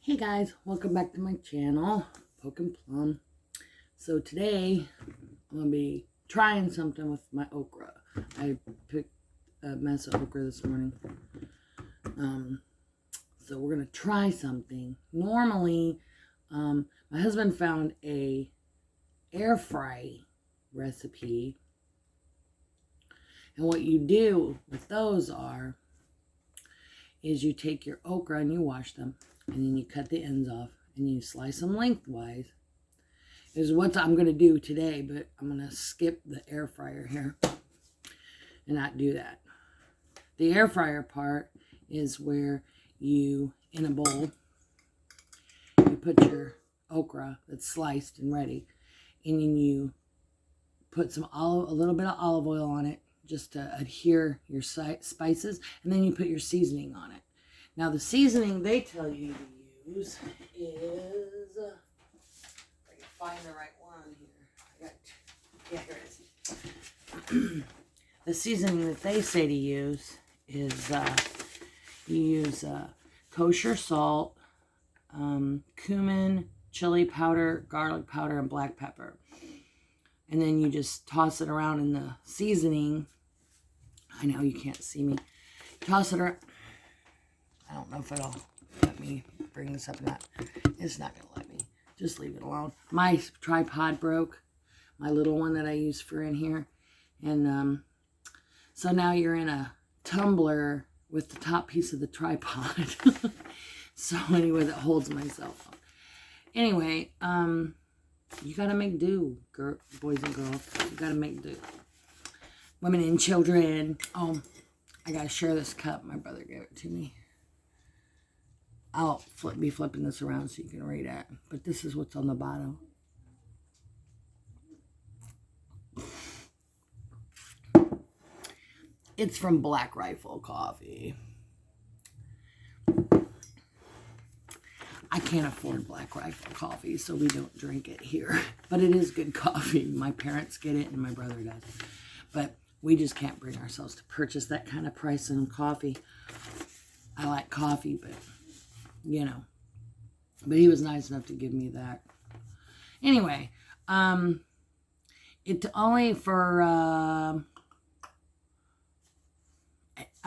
Hey guys, welcome back to my channel, Plumb. So today, I'm going to be trying something with my okra. I picked a mess of okra this morning. So we're going to try something. Normally, my husband found a air fry recipe. And what you do with those is you take your okra and you wash them. And then you cut the ends off and you slice them lengthwise. Is what I'm going to do today, but I'm going to skip the air fryer here and not do that. The air fryer part is where you, in a bowl, you put your okra that's sliced and ready, and then you put a little bit of olive oil on it just to adhere your spices, and then you put your seasoning on it. Now, the seasoning they tell you to use is, if I can find the right one here. Here it is. The seasoning that they say to use is, you use kosher salt, cumin, chili powder, garlic powder, and black pepper. And then you just toss it around in the seasoning. I know you can't see me. Toss it around. I don't know if it'll let me bring this up or not. It's not going to let me. Just leave it alone. My tripod broke. My little one that I use for in here. And so now you're in a tumbler with the top piece of the tripod. So anyway, that holds my cell phone. Anyway, you got to make do, boys and girls. You got to make do. Women and children. Oh, I got to share this cup. My brother gave it to me. I'll be flipping this around so you can read it. But this is what's on the bottom. It's from Black Rifle Coffee. I can't afford Black Rifle Coffee, so we don't drink it here. But it is good coffee. My parents get it and my brother does. But we just can't bring ourselves to purchase that kind of price in coffee. I like coffee, but you know, but he was nice enough to give me that. Anyway, it's only for, I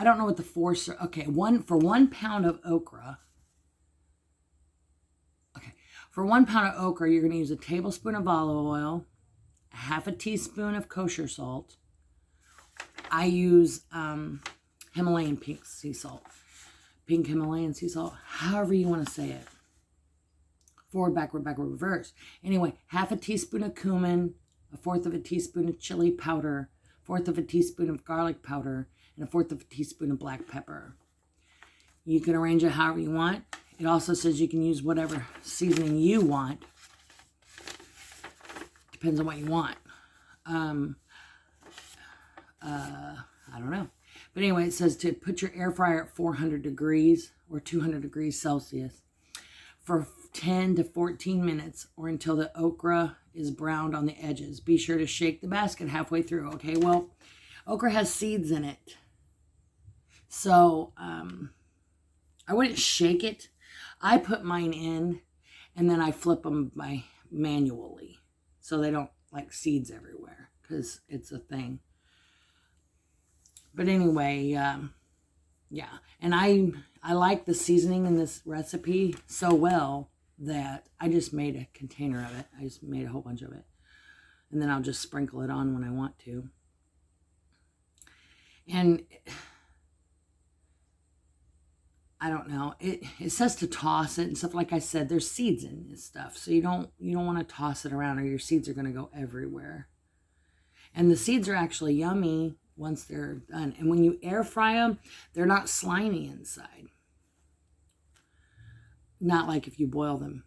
don't know what the force, okay, for 1 pound of okra, for 1 pound of okra, you're going to use a tablespoon of olive oil, a half a teaspoon of kosher salt. I use Himalayan pink sea salt. Pink Himalayan sea salt, however you want to say it. Forward, backward, reverse. Anyway, half a teaspoon of cumin, 1/4 of a teaspoon of chili powder, 1/4 of a teaspoon of garlic powder, and 1/4 of a teaspoon of black pepper. You can arrange it however you want. It also says you can use whatever seasoning you want. Depends on what you want. I don't know. But anyway, it says to put your air fryer at 400 degrees or 200 degrees Celsius for 10 to 14 minutes or until the okra is browned on the edges. Be sure to shake the basket halfway through. Okay, well, okra has seeds in it. So, I wouldn't shake it. I put mine in and then I flip them manually so they don't like seeds everywhere because it's a thing. But anyway, yeah. And I like the seasoning in this recipe so well that I just made a container of it. I just made a whole bunch of it. And then I'll just sprinkle it on when I want to. And I don't know. It says to toss it and stuff. Like I said, there's seeds in this stuff. So you don't want to toss it around or your seeds are going to go everywhere. And the seeds are actually yummy once they're done. And when you air fry them, they're not slimy inside. Not like if you boil them.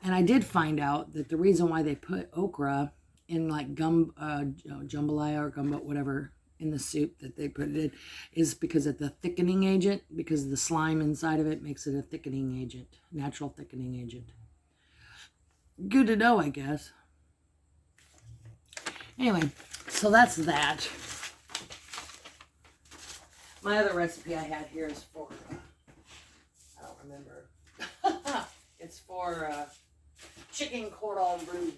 And I did find out that the reason why they put okra in like jambalaya or gumbo, whatever, in the soup that they put it in, is because of the thickening agent, because the slime inside of it makes it a thickening agent, natural thickening agent. Good to know, I guess. Anyway, so that's that. My other recipe I had here is for, I don't remember. It's for chicken cordon bleu.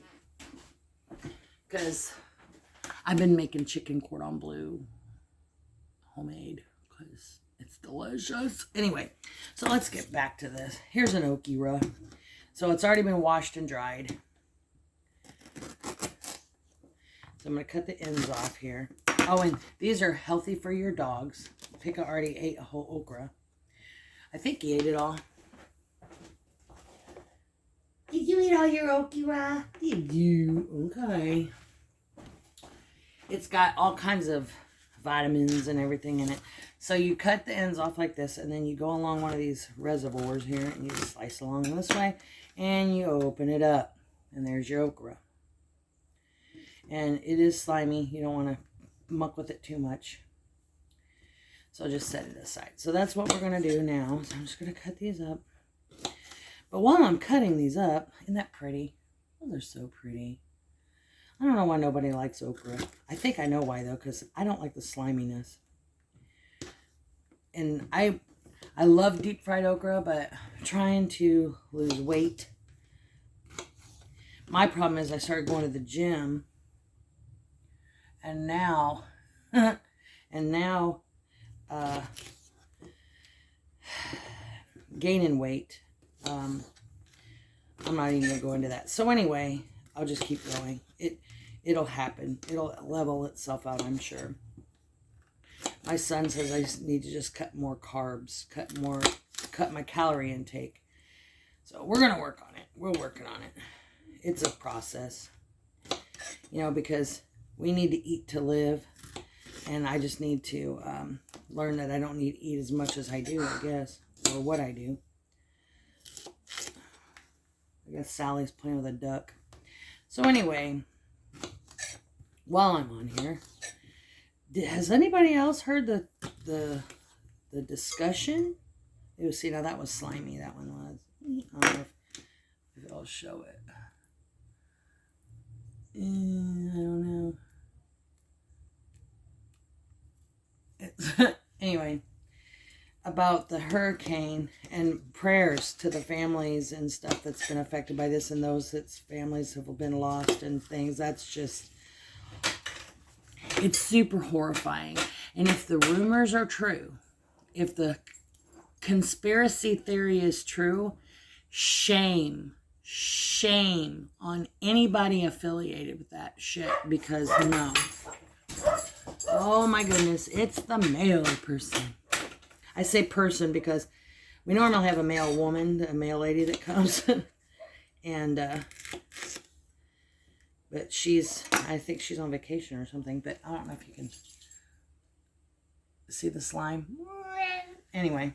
Because I've been making chicken cordon bleu homemade because it's delicious. Anyway, so let's get back to this. Here's an okra. So it's already been washed and dried. So I'm going to cut the ends off here. Oh, and these are healthy for your dogs. Pika already ate a whole okra. I think he ate it all. Did you eat all your okra? Did you? Okay. It's got all kinds of vitamins and everything in it. So you cut the ends off like this, and then you go along one of these reservoirs here, and you slice along this way, and you open it up. And there's your okra. And it is slimy. You don't want to muck with it too much. So just set it aside. So that's what we're going to do now. So I'm just going to cut these up. But while I'm cutting these up, isn't that pretty? Oh, they're so pretty. I don't know why nobody likes okra. I think I know why, though, because I don't like the sliminess. And I love deep fried okra, but I'm trying to lose weight. My problem is I started going to the gym. And now, gaining weight. I'm not even going to go into that. So anyway, I'll just keep going. It'll happen. It'll level itself out, I'm sure. My son says I just need to just cut more carbs, cut my calorie intake. So we're going to work on it. We're working on it. It's a process, you know, because we need to eat to live. And I just need to learn that I don't need to eat as much as I do, I guess. Or what I do. I guess Sally's playing with a duck. So anyway, while I'm on here, has anybody else heard the discussion? You see, now that was slimy, that one was. I don't know if I'll show it. I don't know. Anyway, about the hurricane and prayers to the families and stuff that's been affected by this, and those that's families have been lost and things. That's just, it's super horrifying. And if the rumors are true, if the conspiracy theory is true, shame on anybody affiliated with that shit, because no. Oh my goodness, it's the male person. I say person because we normally have a male woman, a male lady that comes. And, but I think she's on vacation or something, but I don't know if you can see the slime. Anyway.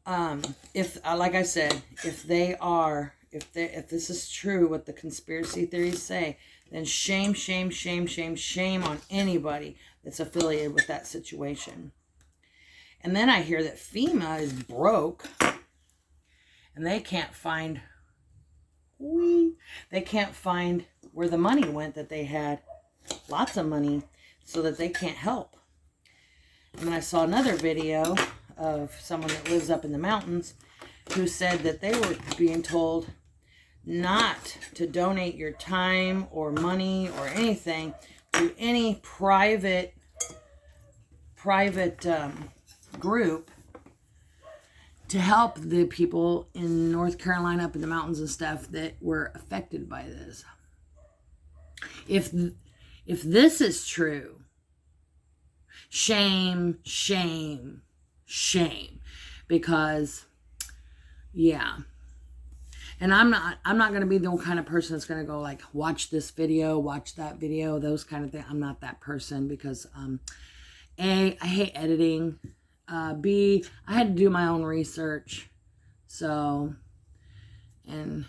Like I said, if this is true, what the conspiracy theories say, then shame on anybody that's affiliated with that situation. And then I hear that FEMA is broke and they can't find where the money went that they had. Lots of money, so that they can't help. And then I saw another video of someone that lives up in the mountains who said that they were being told not to donate your time or money or anything to any private group to help the people in North Carolina up in the mountains and stuff that were affected by this. If this is true, shame, because yeah. And I'm not going to be the kind of person that's going to go like, watch this video, watch that video, those kind of things. I'm not that person because, A, I hate editing. B, I had to do my own research. So, and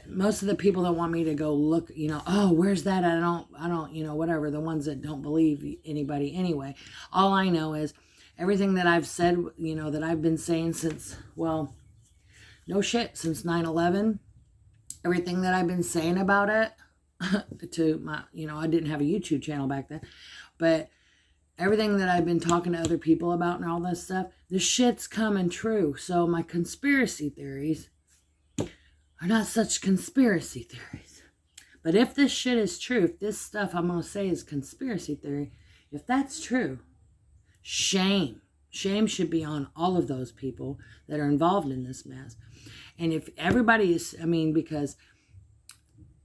most of the people that want me to go look, oh, where's that? I don't, whatever, the ones that don't believe anybody anyway. All I know is everything that I've said, that I've been saying since, well, no shit, since 9/11, everything that I've been saying about it to my, I didn't have a YouTube channel back then, but everything that I've been talking to other people about and all this stuff, the shit's coming true. So my conspiracy theories are not such conspiracy theories. But if this shit is true, if this stuff I'm going to say is conspiracy theory, if that's true, shame. Shame should be on all of those people that are involved in this mess. And if everybody is, I mean, because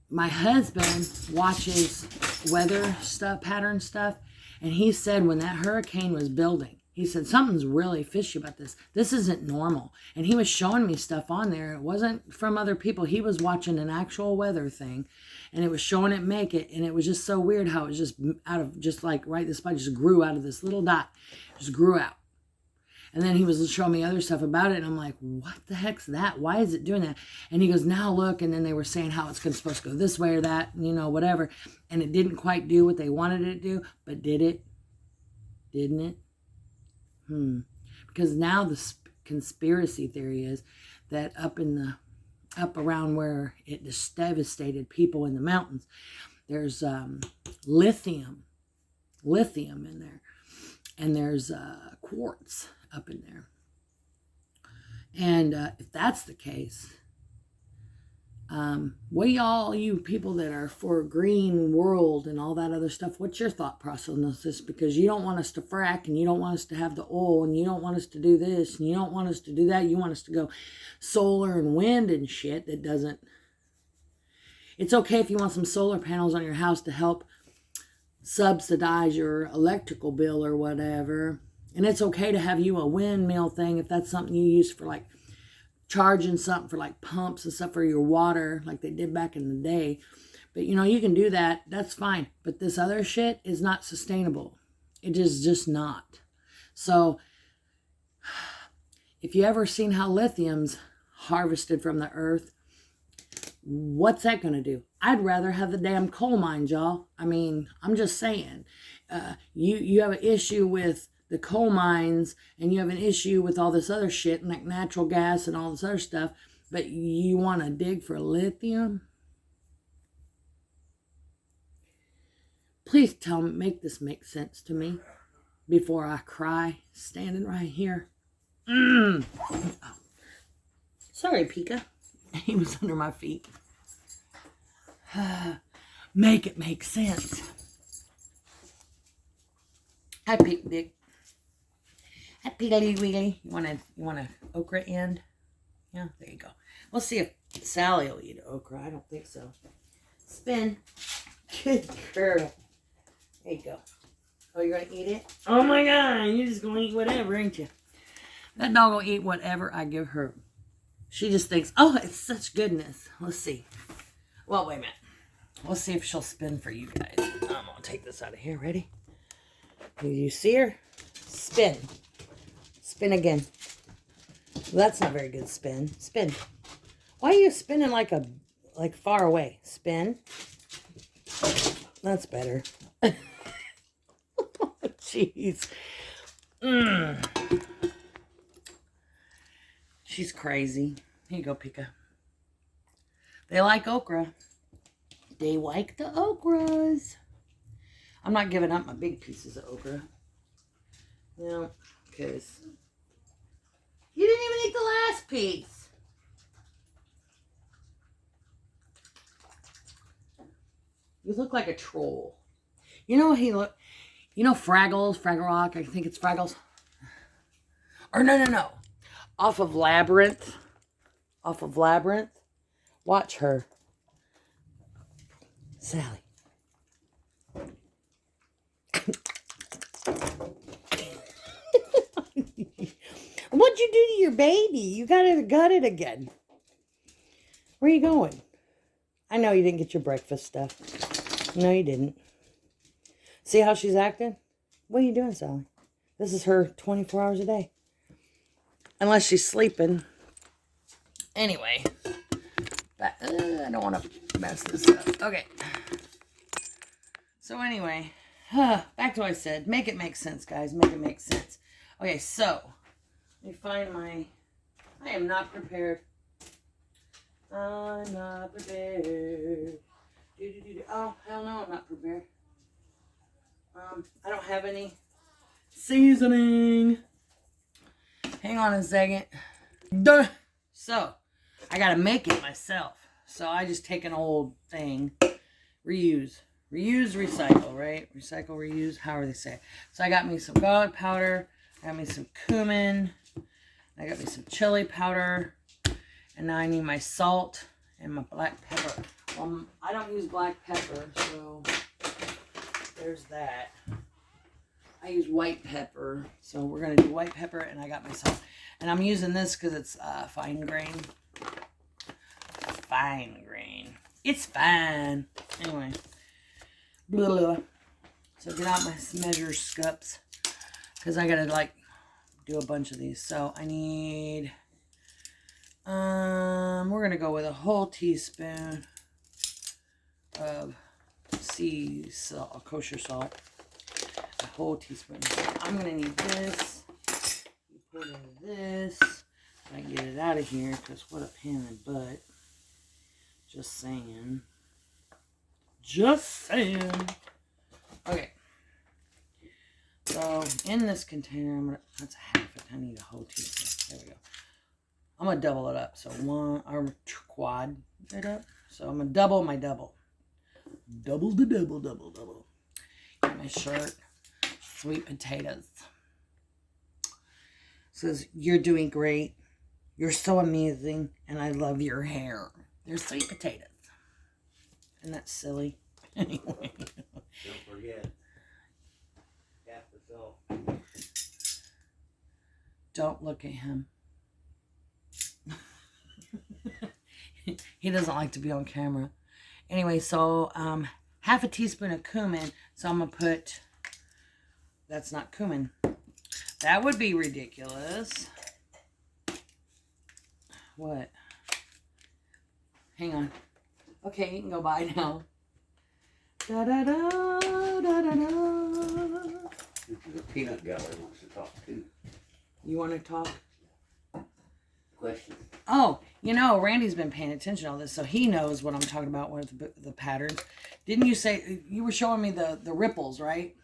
my husband watches weather stuff, pattern stuff, and he said when that hurricane was building, he said, something's really fishy about this. This isn't normal. And he was showing me stuff on there. It wasn't from other people. He was watching an actual weather thing, and it was showing it make it. And it was just so weird how it was just out of, just like right, this spot just grew out of this little dot. Just grew out. And then he was showing me other stuff about it. And I'm like, what the heck's that? Why is it doing that? And he goes, now look. And then they were saying how it's supposed to go this way or that, you know, whatever. And it didn't quite do what they wanted it to do. But did it? Didn't it? Because now the conspiracy theory is that up around where it just devastated people in the mountains, there's lithium in there, and there's quartz up in there. And if that's the case, what you people that are for a green world and all that other stuff, what's your thought process on this? Because you don't want us to frack, and you don't want us to have the oil, and you don't want us to do this, and you don't want us to do that. You want us to go solar and wind and shit that doesn't. It's okay if you want some solar panels on your house to help subsidize your electrical bill or whatever. And it's okay to have you a windmill thing if that's something you use for like charging something for like pumps and stuff for your water like they did back in the day. But you know, you can do that. That's fine. But this other shit is not sustainable. It is just not. So if you ever seen how lithium's harvested from the earth, what's that going to do? I'd rather have the damn coal mines, y'all. I mean, I'm just saying. You have an issue with the coal mines, and you have an issue with all this other shit, like natural gas and all this other stuff, but you want to dig for lithium? Please make this make sense to me before I cry, standing right here. Oh. Sorry, Pika. He was under my feet. Make it make sense. Hi, Dick. Hi, Piggly Wiggly. You want an okra end? Yeah, there you go. We'll see if Sally will eat okra. I don't think so. Spin. Good girl. There you go. Oh, you're going to eat it? Oh, my God. You're just going to eat whatever, ain't you? That dog will eat whatever I give her. She just thinks, oh, it's such goodness. Let's see. Well, wait a minute. We'll see if she'll spin for you guys. I'm going to take this out of here. Ready? Do you see her? Spin. Spin again. Well, that's not very good spin. Spin. Why are you spinning like far away? Spin. That's better. Jeez. She's crazy. Here you go, Pika. They like okra. They like the okras. I'm not giving up my big pieces of okra. No, because you didn't even eat the last piece. You look like a troll. You know what he look? You know Fraggles, Fraggle Rock? I think it's Fraggles. Or no. Off of Labyrinth. Watch her. Sally. What'd you do to your baby? You got it gutted again. Where are you going? I know you didn't get your breakfast stuff. No, you didn't. See how she's acting? What are you doing, Sally? This is her 24 hours a day. Unless she's sleeping. Anyway. But, I don't want to mess this up. Okay. So anyway. Back to what I said. Make it make sense, guys. Make it make sense. Okay, so. Let me find my... I am not prepared. I'm not prepared. Oh, hell no, I'm not prepared. I don't have any seasoning. Hang on a second. Duh. So, I gotta make it myself. So I just take an old thing. Reuse, recycle, right? Recycle, reuse, however they say it. So I got me some garlic powder. I got me some cumin. I got me some chili powder. And now I need my salt and my black pepper. I don't use black pepper, so there's that. I use white pepper. So we're going to do white pepper, and I got my salt. And I'm using this because it's fine grain. Fine grain. It's fine. Anyway. Blah, blah, blah. So get out my measure cups. Because I got to, like, do a bunch of these. So I need... we're going to go with a whole teaspoon of sea salt, kosher salt. A whole teaspoon. I'm going to need this. You put in this. I can get it out of here because what a pain in the butt. Just saying. Just saying. Okay. So in this container, that's a half it. I need a whole teaspoon. There we go. I'm going to double it up. So quad it up. So I'm going to double my double. Double the double, double, double. Get my shirt. Sweet potatoes. Says, you're doing great. You're so amazing. And I love your hair. They're sweet potatoes. Isn't that silly? Anyway. Don't forget. Half the salt. Don't look at him. He doesn't like to be on camera. Anyway, so half a teaspoon of cumin. So I'm going to put... That's not cumin. That would be ridiculous. What? Hang on. Okay, you can go by now. Da da da da da da. The peanut gallery wants to talk too. You want to talk? Question. Oh, you know, Randy's been paying attention to all this, so he knows what I'm talking about with the patterns. Didn't you say, you were showing me the ripples, right?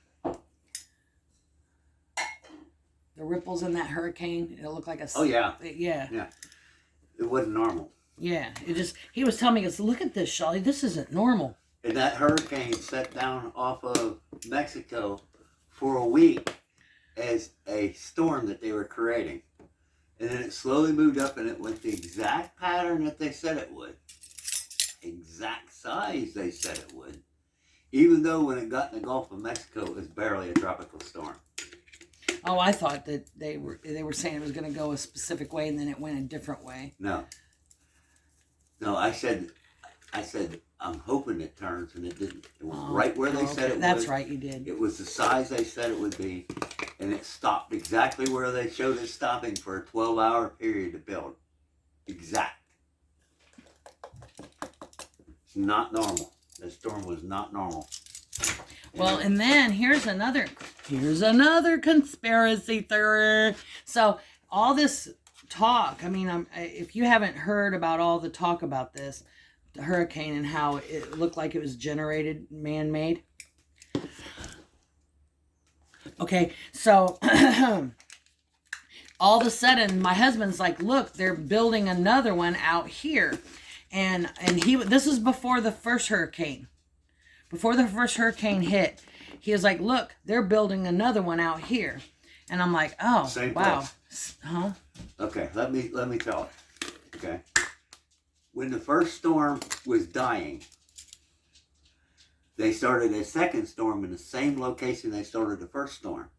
The ripples in that hurricane. It looked like a... Oh, yeah. Yeah. Yeah. It wasn't normal. Yeah. It just... He was telling me, he goes, look at this, Shelley. This isn't normal. And that hurricane set down off of Mexico for a week as a storm that they were creating. And then it slowly moved up, and it went the exact pattern that they said it would. Exact size they said it would. Even though when it got in the Gulf of Mexico, it was barely a tropical storm. Oh, I thought that they were saying it was going to go a specific way, and then it went a different way. No. No, I said, I'm hoping it turns, and it didn't. It was right where they said it would. That's right, you did. It was the size they said it would be, and it stopped exactly where they showed it stopping for a 12-hour period to build. Exact. It's not normal. The storm was not normal. Well, and then here's another conspiracy theory. So all this talk, I mean, if you haven't heard about all the talk about this, the hurricane and how it looked like it was generated, man-made. Okay, so all of a sudden, my husband's like, look, they're building another one out here. And this is before the first hurricane. Before the first hurricane hit, he was like, look, they're building another one out here. And I'm like, oh, same wow. Place. Huh? Okay, let me tell it. Okay. When the first storm was dying, they started a second storm in the same location they started the first storm.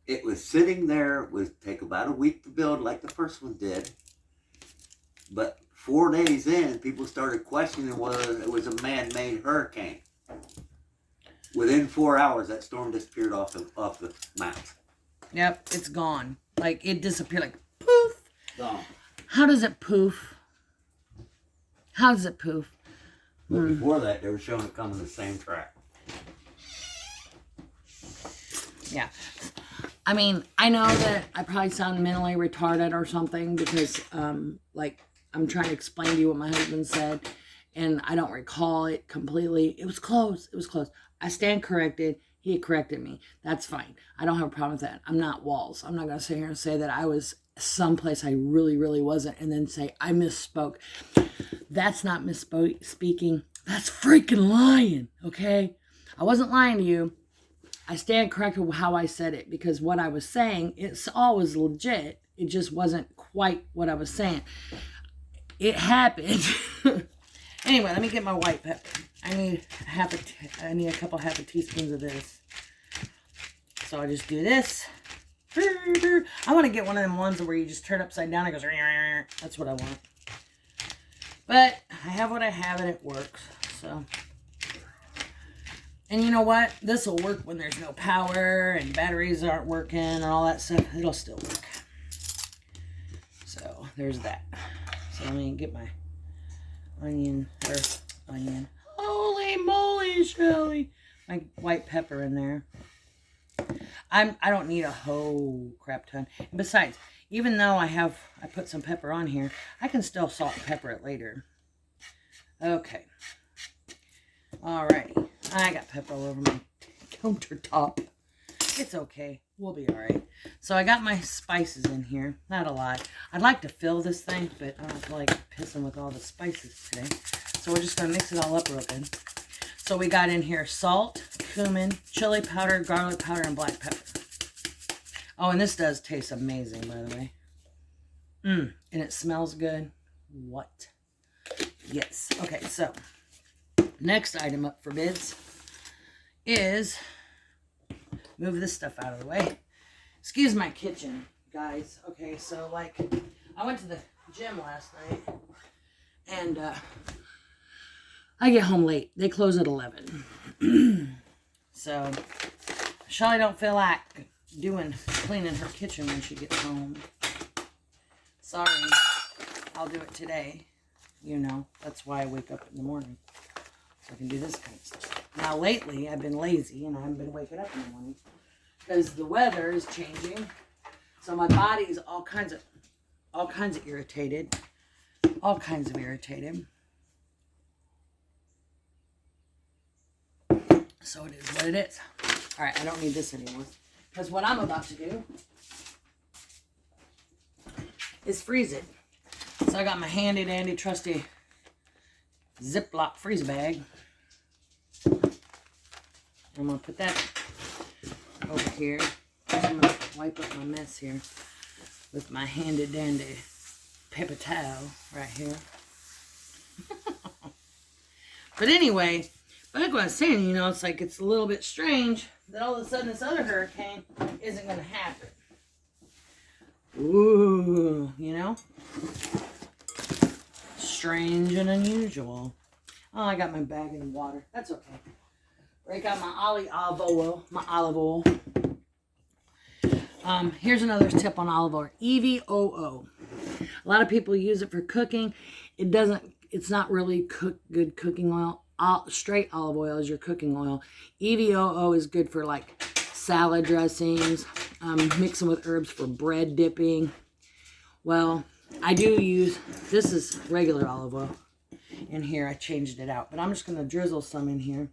It was sitting there. It would take about a week to build like the first one did. But 4 days in, people started questioning whether it was a man-made hurricane. Within 4 hours, that storm disappeared off the map. Yep, it's gone. Like, it disappeared, like, poof. Gone. How does it poof? How does it poof? But before that, they were showing it coming the same track. Yeah. I mean, I know that I probably sound mentally retarded or something because, like, I'm trying to explain to you what my husband said, and I don't recall it completely. It was close. It was close. I stand corrected. He corrected me. That's fine. I don't have a problem with that. I'm not Walls. I'm not going to sit here and say that I was someplace I really, really wasn't and then say I misspoke. That's not misspeaking. That's freaking lying, okay? I wasn't lying to you. I stand corrected with how I said it because what I was saying, it's always legit. It just wasn't quite what I was saying. It happened. Anyway, let me get my white pepper. I need a couple half a teaspoons of this. So I just do this. I want to get one of them ones where you just turn upside down and it goes. That's what I want. But I have what I have and it works. So, and you know what? This will work when there's no power and batteries aren't working and all that stuff. It'll still work. So there's that. So let me get my onion. Holy moly, Shelley! My white pepper in there. I don't need a whole crap ton. And besides, even though I put some pepper on here, I can still salt and pepper it later. Okay. Alrighty. I got pepper all over my countertop. It's okay. We'll be alright. So I got my spices in here. Not a lot. I'd like to fill this thing, but I don't feel like pissing with all the spices today. So we're just going to mix it all up real good. So we got in here salt, cumin, chili powder, garlic powder, and black pepper. Oh, and this does taste amazing, by the way. And it smells good. What? Yes. Okay, so next item up for bids is, move this stuff out of the way. Excuse my kitchen, guys. Okay, so like, I went to the gym last night, and I get home late. They close at 11. So, Shelley don't feel like cleaning her kitchen when she gets home. Sorry. I'll do it today. You know, that's why I wake up in the morning. So I can do this kind of stuff. Now, lately, I've been lazy, and I haven't been waking up in the morning. Because the weather is changing. So my body's all kinds of irritated. All kinds of irritated. So it is what it is. All right, I don't need this anymore. Because what I'm about to do is freeze it. So I got my handy dandy trusty Ziploc freeze bag. I'm going to put that over here. I'm going to wipe up my mess here with my handy dandy paper towel right here. But anyway, like what I was saying, you know, it's like it's a little bit strange that all of a sudden this other hurricane isn't going to happen. Ooh, you know? Strange and unusual. Oh, I got my bag in water. That's okay. Break out my olive oil. Here's another tip on olive oil. EVOO. A lot of people use it for cooking. It's not really good cooking oil. Straight olive oil is your cooking oil. EVOO is good for like salad dressings, mixing with herbs for bread dipping. Well, I do use, this is regular olive oil. In here, I changed it out. But I'm just going to drizzle some in here.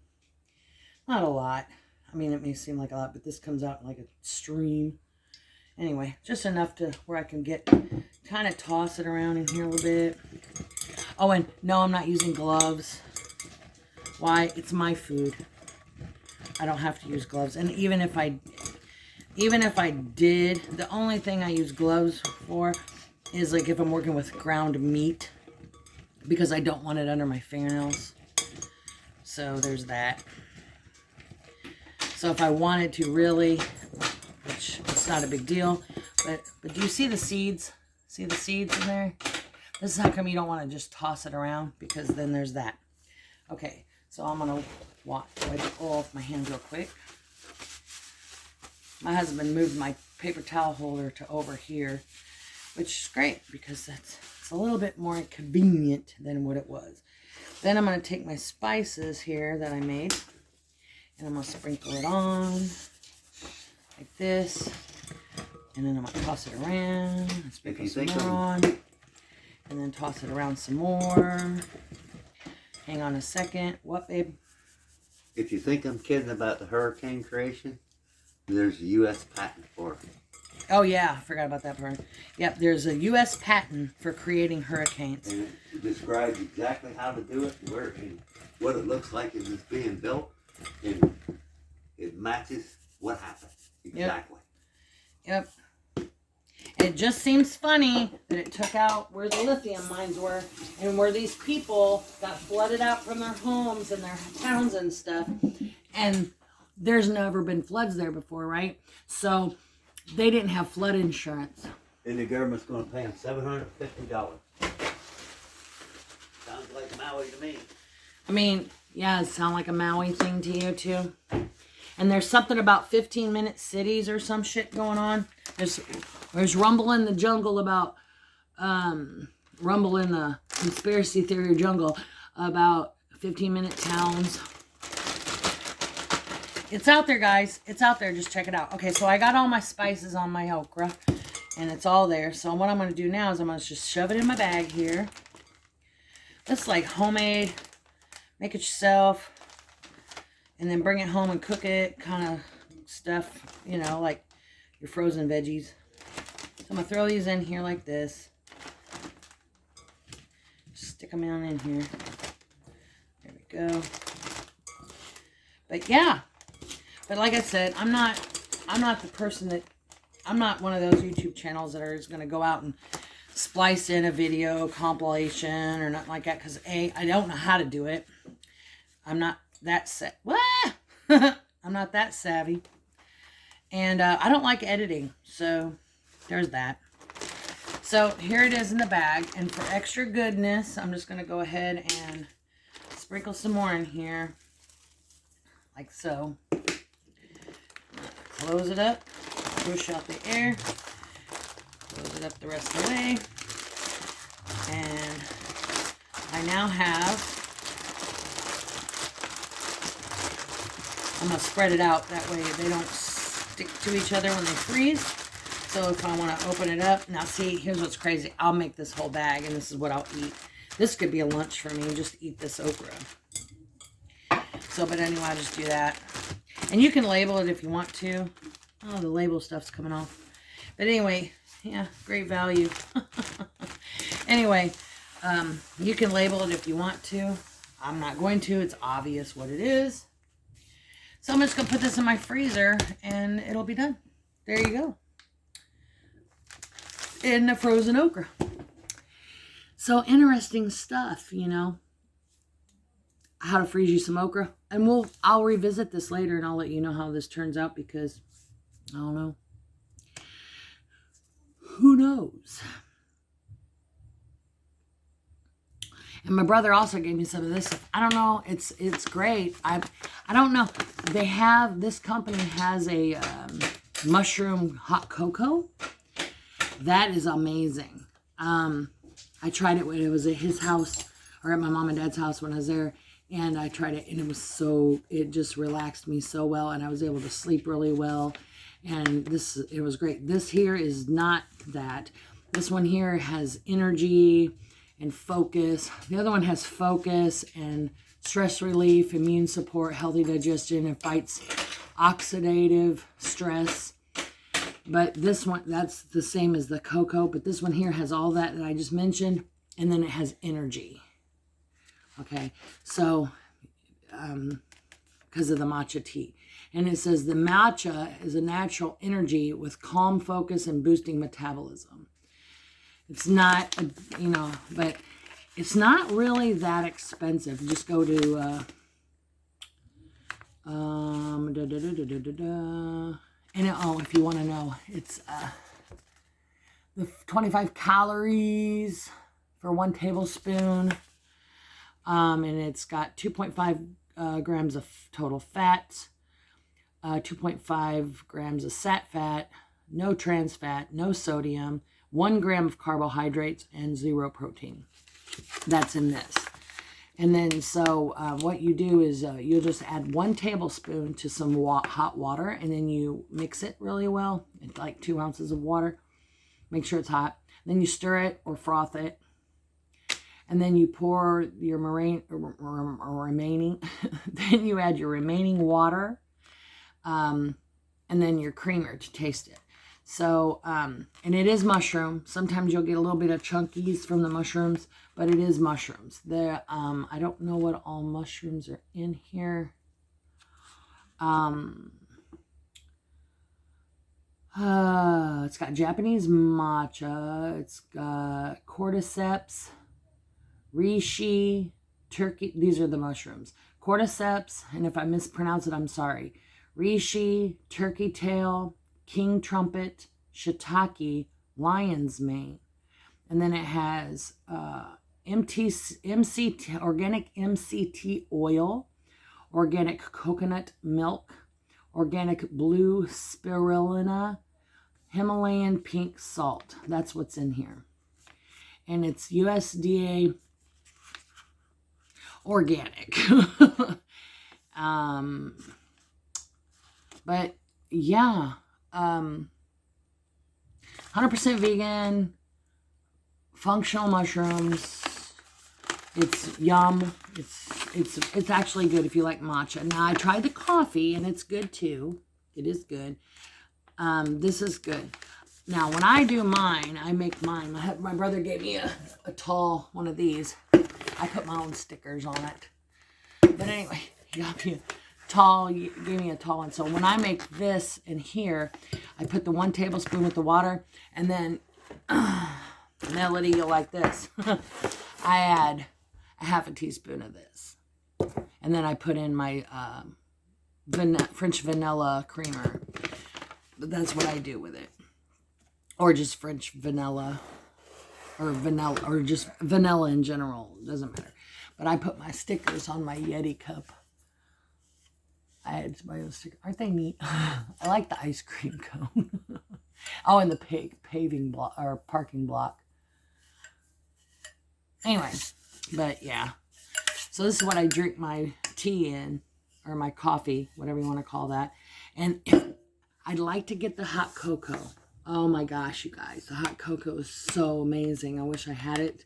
Not a lot. I mean, it may seem like a lot, but this comes out like a stream. Anyway, just enough to where I can kind of toss it around in here a little bit. Oh, and no, I'm not using gloves. Why? It's my food. I don't have to use gloves. And even if I did, the only thing I use gloves for is like if I'm working with ground meat, because I don't want it under my fingernails. So there's that. So if I wanted to really, which it's not a big deal, but do you see the seeds? See the seeds in there? This is how come you don't want to just toss it around, because then there's that. Okay, so I'm going to wipe it off my hands real quick. My husband moved my paper towel holder to over here, which is great because it's a little bit more convenient than what it was. Then I'm going to take my spices here that I made, and I'm going to sprinkle it on like this, and then I'm going to toss it around, and sprinkle some more on, and then toss it around some more. Hang on a second. What, babe? If you think I'm kidding about the hurricane creation, there's a U.S. patent for it. Oh, yeah. I forgot about that part. Yep, there's a U.S. patent for creating hurricanes. And it describes exactly how to do it, where and what it looks like as it's being built, and it matches what happened. Exactly. Yep. It just seems funny that it took out where the lithium mines were and where these people got flooded out from their homes and their towns and stuff. And there's never been floods there before, right? So they didn't have flood insurance. And the government's going to pay them $750. Sounds like Maui to me. I mean, yeah, it sounds like a Maui thing to you too. And there's something about 15-minute cities or some shit going on. There's rumble in the jungle about, rumble in the conspiracy theory jungle about 15-minute towns. It's out there, guys. It's out there. Just check it out. Okay, so I got all my spices on my okra, and it's all there. So what I'm going to do now is I'm going to just shove it in my bag here. This is like homemade. Make it yourself. And then bring it home and cook it, kind of stuff, you know, like your frozen veggies. So I'm going to throw these in here like this. Stick them on in here. There we go. But yeah. But like I said, I'm not the person that, I'm not one of those YouTube channels that are going to go out and splice in a video compilation or nothing like that. Because A, I don't know how to do it. I'm not that I'm not that savvy, and I don't like editing, so there's that. So here it is in the bag, and for extra goodness, I'm just going to go ahead and sprinkle some more in here, like so. Close it up, push out the air, close it up the rest of the way, and I now have, I'm going to spread it out, that way they don't stick to each other when they freeze. So if I want to open it up, now see, here's what's crazy. I'll make this whole bag, and this is what I'll eat. This could be a lunch for me, just eat this okra. So, but anyway, I just do that. And you can label it if you want to. Oh, the label stuff's coming off. But anyway, yeah, great value. Anyway, you can label it if you want to. I'm not going to. It's obvious what it is. So I'm just going to put this in my freezer and it'll be done. There you go. In the frozen okra. So interesting stuff, you know. How to freeze you some okra. And I'll revisit this later and I'll let you know how this turns out because I don't know. Who knows? And my brother also gave me some of this stuff. I don't know. It's great. I don't know. They have, this company has a mushroom hot cocoa. That is amazing. I tried it when it was at his house or at my mom and dad's house when I was there. And I tried it and it just relaxed me so well. And I was able to sleep really well. And it was great. This here is not that. This one here has energy and focus. The other one has focus and stress relief, immune support, healthy digestion, and fights oxidative stress. But this one, that's the same as the cocoa, but this one here has all that I just mentioned, and then it has energy. Okay, so because of the matcha tea. And it says the matcha is a natural energy with calm focus and boosting metabolism. It's not, but it's not really that expensive. Just go to, if you want to know, it's the 25 calories for 1 tablespoon. And it's got 2.5 grams of total fat, 2.5 grams of sat fat, no trans fat, no sodium, 1 gram of carbohydrates, and 0 protein. That's in this. And then, so what you do is you'll just add 1 tablespoon to some hot water, and then you mix it really well. It's like 2 ounces of water. Make sure it's hot. Then you stir it or froth it. And then you pour your remaining, then you add your remaining water, and then your creamer to taste it. So, and it is mushroom. Sometimes you'll get a little bit of chunkies from the mushrooms, but it is mushrooms. I don't know what all mushrooms are in here. It's got Japanese matcha. It's got cordyceps, reishi, turkey. These are the mushrooms. Cordyceps, and if I mispronounce it, I'm sorry. Reishi, turkey tail, king trumpet, shiitake, lion's mane. And then it has MCT, organic MCT oil, organic coconut milk, organic blue spirulina, Himalayan pink salt. That's what's in here. And it's USDA organic. But yeah, 100% vegan, functional mushrooms. It's yum. It's actually good if you like matcha. Now, I tried the coffee, and it's good too. It is good. This is good. Now, when I do mine, I make mine. My brother gave me a tall one of these. I put my own stickers on it. But anyway, he got me gave me a tall one. So when I make this in here, I put the 1 tablespoon with the water, and then, Melody, you'll like this. I add a 1/2 teaspoon of this. And then I put in my French vanilla creamer. But that's what I do with it. Or just French vanilla. Or just vanilla in general. It doesn't matter. But I put my stickers on my Yeti cup. I had my own stickers. Aren't they neat? I like the ice cream cone. Oh, and the paving block or parking block. Anyway, but yeah. So this is what I drink my tea in, or my coffee, whatever you want to call that. And I'd like to get the hot cocoa. Oh my gosh, you guys, the hot cocoa is so amazing. I wish I had it.